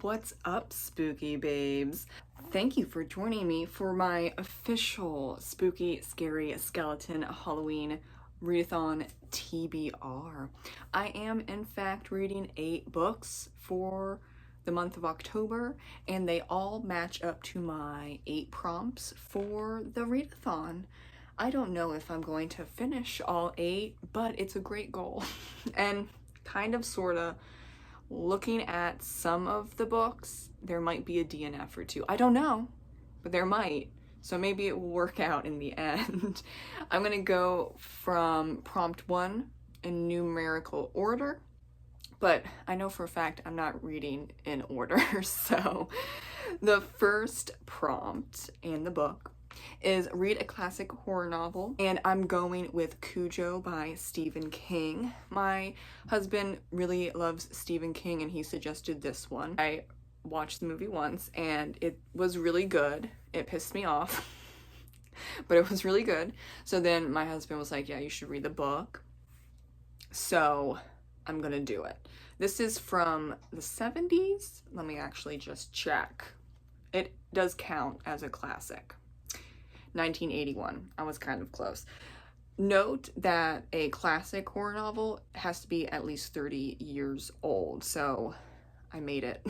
What's up, spooky babes? Thank you for joining me for my official spooky, scary skeleton Halloween readathon TBR. I am, in fact, reading 8 books for the month of October, and they all match up to my 8 prompts for the readathon. I don't know if I'm going to finish all 8, but it's a great goal. And kind of, sorta, looking at some of the books, there might be a DNF or 2. I don't know, but there might. So maybe it will work out in the end. I'm gonna go from prompt 1 in numerical order, but I know for a fact I'm not reading in order. So the first prompt in the book is read a classic horror novel, and I'm going with Cujo by Stephen King. My husband really loves Stephen King, and he suggested this one. I watched the movie once, and it was really good. It pissed me off, but it was really good. So then my husband was like, yeah, you should read the book. So I'm gonna do it. This is from the 70s. Let me actually just check. It does count as a classic. 1981. I was kind of close. Note that a classic horror novel has to be at least 30 years old, so I made it.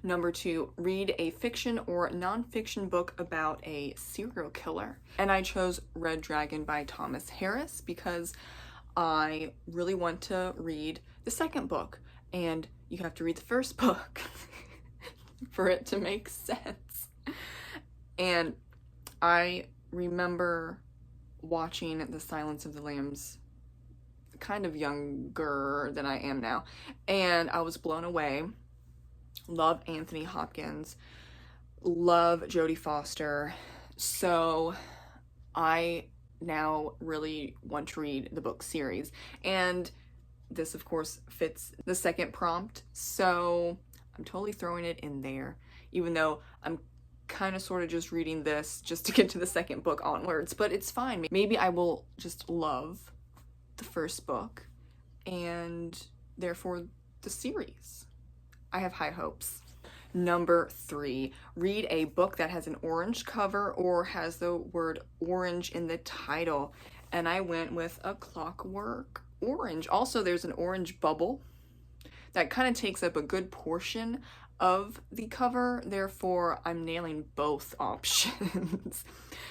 Number 2, read a fiction or nonfiction book about a serial killer. And I chose Red Dragon by Thomas Harris because I really want to read the second book, and you have to read the first book for it to make sense. And I remember watching The Silence of the Lambs kind of younger than I am now, and I was blown away. Love Anthony Hopkins, love Jodie Foster, so I now really want to read the book series, and this of course fits the second prompt, so I'm totally throwing it in there, even though I'm kind of sort of just reading this just to get to the second book onwards, but it's fine. Maybe I will just love the first book and therefore the series. I have high hopes. Number 3, read a book that has an orange cover or has the word orange in the title, and I went with A Clockwork Orange. Also, there's an orange bubble that kind of takes up a good portion of the cover, therefore I'm nailing both options.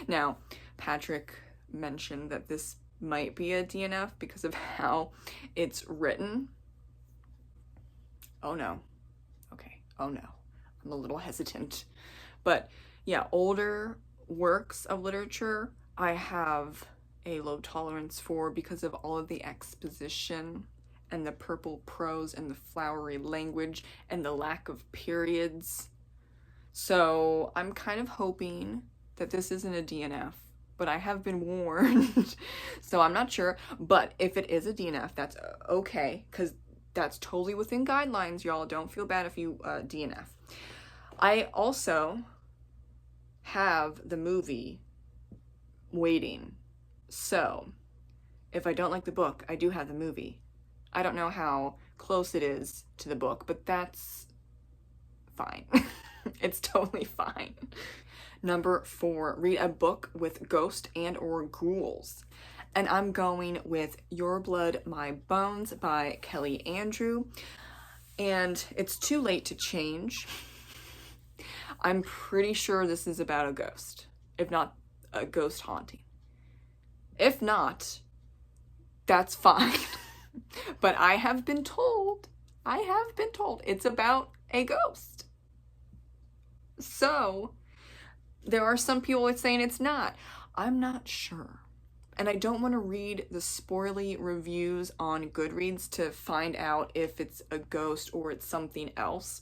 Now, Patrick mentioned that this might be a DNF because of how it's written. Oh no. Okay, oh no. I'm a little hesitant. But yeah, older works of literature I have a low tolerance for because of all of the exposition and the purple prose and the flowery language and the lack of periods. So I'm kind of hoping that this isn't a DNF, but I have been warned. So I'm not sure, but if it is a DNF, that's okay, because that's totally within guidelines, y'all. Don't feel bad if you DNF. I also have the movie waiting. So if I don't like the book, I do have the movie. I don't know how close it is to the book, but that's fine. It's totally fine. Number 4, read a book with ghost and or ghouls. And I'm going with Your Blood, My Bones by Kelly Andrew. And it's too late to change. I'm pretty sure this is about a ghost, if not a ghost haunting. If not, that's fine. But I have been told it's about a ghost. So there are some people that's saying it's not. I'm not sure. And I don't want to read the spoilery reviews on Goodreads to find out if it's a ghost or it's something else.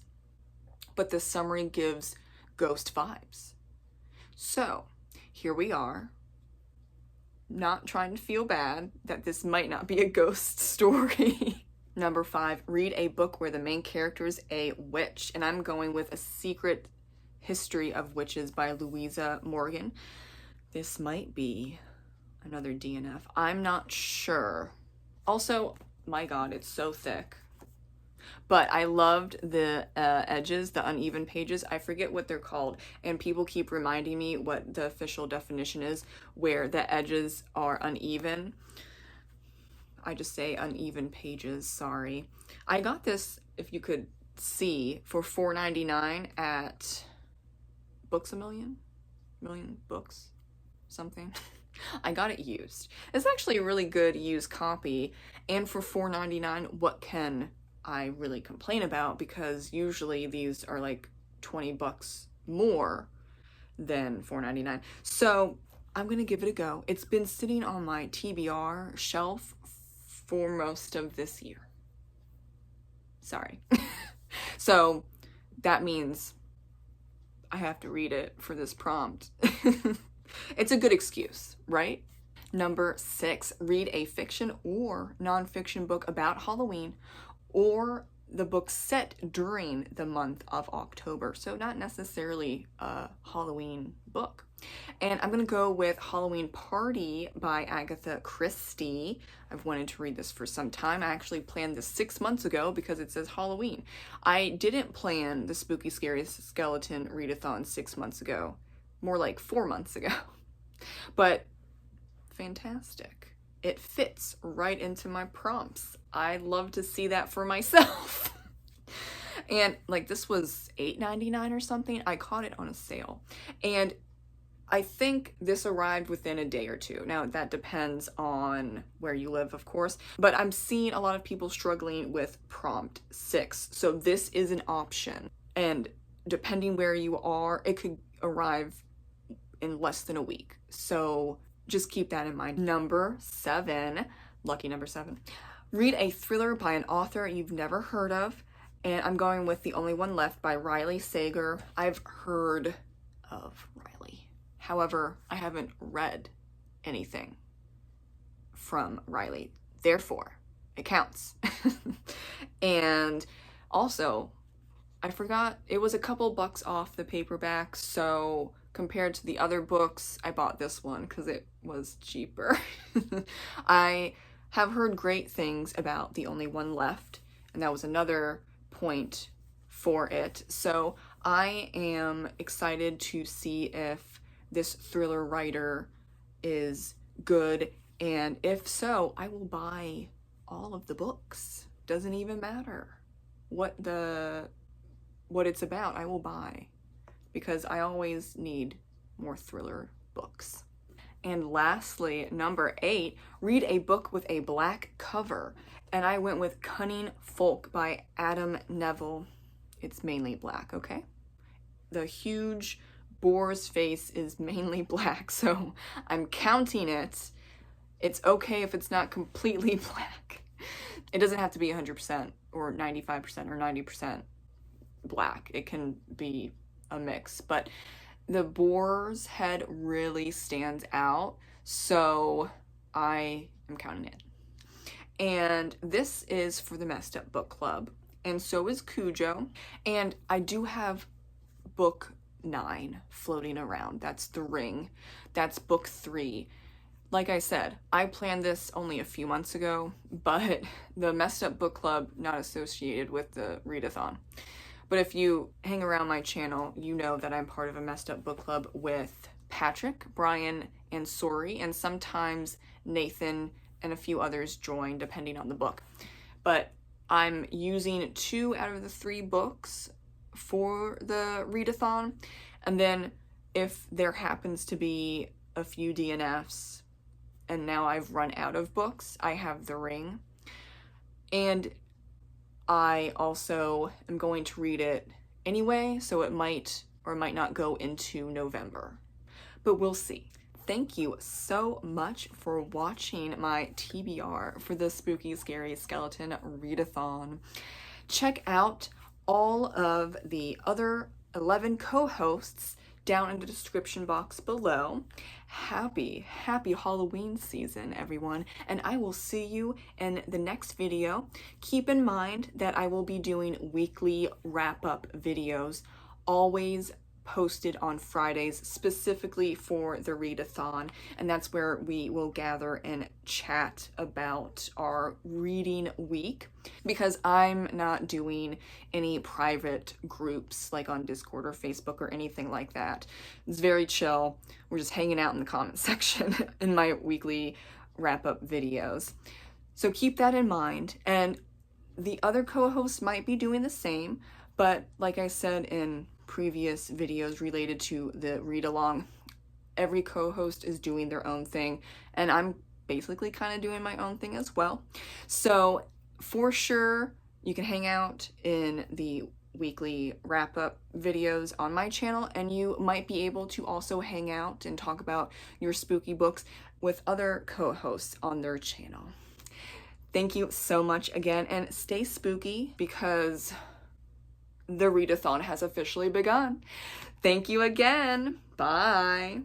But the summary gives ghost vibes. So here we are. Not trying to feel bad that this might not be a ghost story. Number 5, read a book where the main character is a witch, and I'm going with A Secret History of Witches by Louisa Morgan. This might be another DNF. I'm not sure. Also, my god, it's so thick. but I loved the edges, the uneven pages. I forget what they're called, and people keep reminding me what the official definition is, where the edges are uneven. I just say uneven pages, sorry. I got this, if you could see, for $4.99 at Books A Million Books, something. I got it used. It's actually a really good used copy, and for $4.99, what can I really complain about? Because usually these are like 20 bucks more than $4.99. So I'm gonna give it a go. It's been sitting on my TBR shelf for most of this year. Sorry. So that means I have to read it for this prompt. It's a good excuse, right? Number 6, read a fiction or nonfiction book about Halloween, or the book set during the month of October. So not necessarily a Halloween book. And I'm gonna go with Halloween Party by Agatha Christie. I've wanted to read this for some time. I actually planned this 6 months ago because it says Halloween. I didn't plan the Spooky Scary Skeleton Readathon 6 months ago, more like 4 months ago. But fantastic. It fits right into my prompts. I love to see that for myself. And like, this was $8.99 or something. I caught it on a sale. And I think this arrived within a day or two. Now, that depends on where you live, of course, but I'm seeing a lot of people struggling with prompt 6. So this is an option. And depending where you are, it could arrive in less than a week. So just keep that in mind. Number 7, lucky number 7. Read a thriller by an author you've never heard of. And I'm going with The Only One Left by Riley Sager. I've heard of Riley. However, I haven't read anything from Riley. Therefore, it counts. And also, I forgot, it was a couple bucks off the paperback, so compared to the other books, I bought this one because it was cheaper. I have heard great things about The Only One Left, and that was another point for it. So I am excited to see if this thriller writer is good, and if so, I will buy all of the books. Doesn't even matter what it's about, I will buy, because I always need more thriller books. And lastly, number 8, read a book with a black cover. And I went with Cunning Folk by Adam Neville. It's mainly black, okay? The huge boar's face is mainly black, so I'm counting it. It's okay if it's not completely black. It doesn't have to be 100% or 95% or 90% black. It can be a mix, but the boar's head really stands out, so I am counting it. And this is for the Messed Up Book Club, and so is Cujo. And I do have book 9 floating around. That's The Ring. That's book 3. Like I said, I planned this only a few months ago, but the Messed Up Book Club, not associated with the Readathon. But if you hang around my channel, you know that I'm part of a Messed Up Book Club with Patrick, Brian, and Sori, and sometimes Nathan and a few others join depending on the book. But I'm using 2 out of the 3 books for the Readathon, and then if there happens to be a few DNFs and now I've run out of books, I have The Ring. And I also am going to read it anyway, so it might or might not go into November, but we'll see. Thank you so much for watching my TBR for the Spooky Scary Skeleton Readathon. Check out all of the other 11 co-hosts down in the description box below. Happy Halloween season, everyone, and I will see you in the next video. Keep in mind that I will be doing weekly wrap-up videos, always posted on Fridays specifically for the Readathon, and that's where we will gather and chat about our reading week, because I'm not doing any private groups like on Discord or Facebook or anything like that. It's very chill. We're just hanging out in the comment section in my weekly wrap-up videos. So keep that in mind, and the other co-hosts might be doing the same, but like I said in previous videos related to the read-along, every co-host is doing their own thing, and I'm basically kind of doing my own thing as well. So for sure, you can hang out in the weekly wrap-up videos on my channel, and you might be able to also hang out and talk about your spooky books with other co-hosts on their channel. Thank you so much again, and stay spooky, because the Readathon has officially begun. Thank you again. Bye.